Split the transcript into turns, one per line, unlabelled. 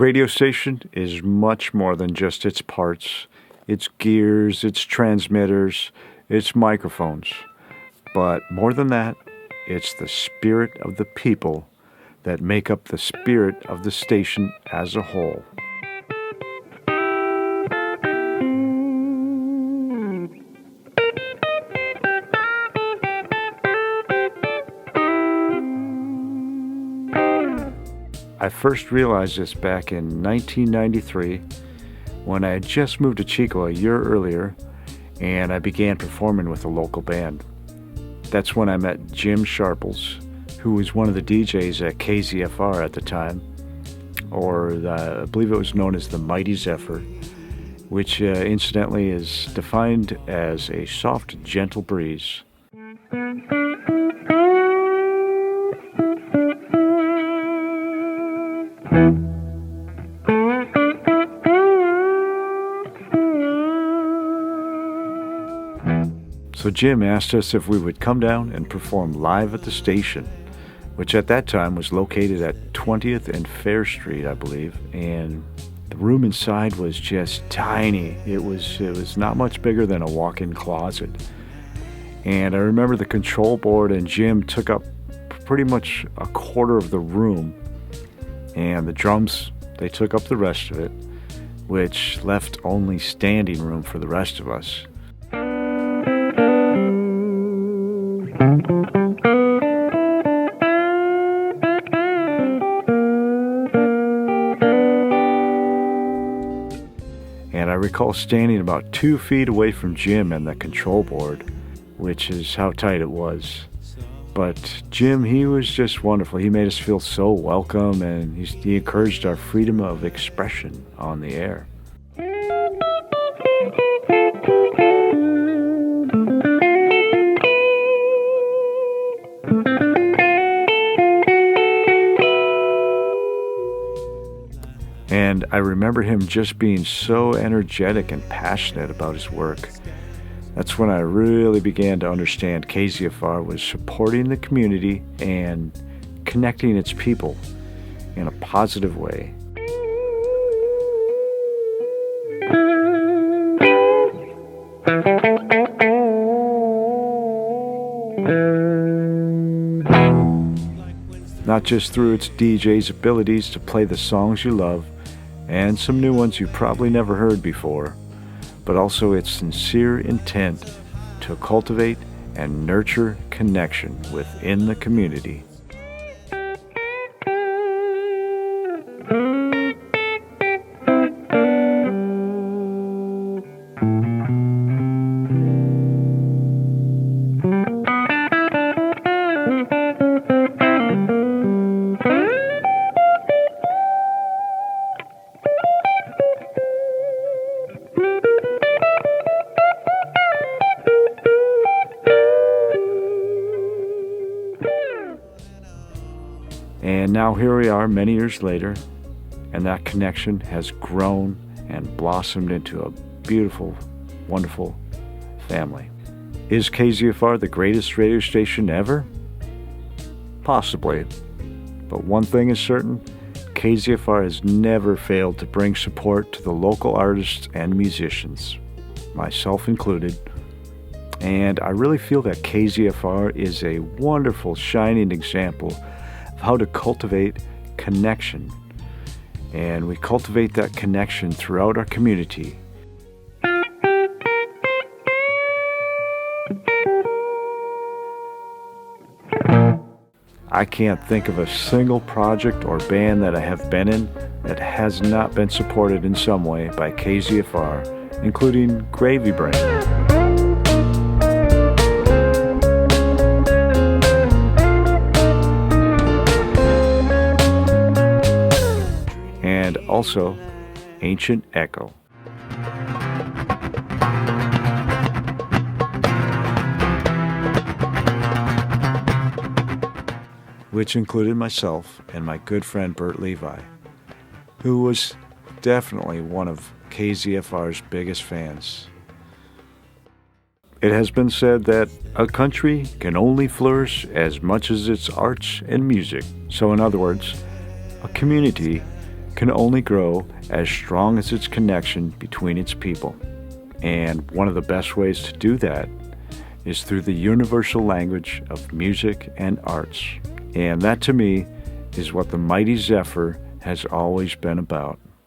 radio station is much more than just its parts, its gears, its transmitters, its microphones. But more than that, it's the spirit of the people that make up the spirit of the station as a whole. I first realized this back in 1993 when I had just moved to Chico a year earlier and I began performing with a local band. That's when I met Jim Sharples, who was one of the DJs at KZFR at the time, or I believe it was known as the Mighty Zephyr, which incidentally is defined as a soft, gentle breeze. So Jim asked us if we would come down and perform live at the station, which at that time was located at 20th and Fair Street, I believe, and the room inside was just tiny. It was not much bigger than a walk-in closet. And I remember the control board and Jim took up pretty much a quarter of the room, and the drums, they took up the rest of it, which left only standing room for the rest of us. And I recall standing about 2 feet away from Jim and the control board, which is how tight it was. But Jim, he was just wonderful. He made us feel so welcome, and he encouraged our freedom of expression on the air. And I remember him just being so energetic and passionate about his work. That's when I really began to understand KZFR was supporting the community and connecting its people in a positive way. Not just through its DJ's abilities to play the songs you love, and some new ones you probably never heard before, but also its sincere intent to cultivate and nurture connection within the community. And now here we are many years later, and that connection has grown and blossomed into a beautiful, wonderful family. Is KZFR the greatest radio station ever? Possibly. But one thing is certain, KZFR has never failed to bring support to the local artists and musicians, myself included. And I really feel that KZFR is a wonderful, shining example how to cultivate connection, and we cultivate that connection throughout our community. I can't think of a single project or band that I have been in that has not been supported in some way by KZFR, including Gravy Brain. And also Ancient Echo. Which included myself and my good friend Bert Levi, who was definitely one of KZFR's biggest fans. It has been said that a country can only flourish as much as its arts and music. So in other words, a community can only grow as strong as its connection between its people. And one of the best ways to do that is through the universal language of music and arts. And that, to me, is what the Mighty Zephyr has always been about.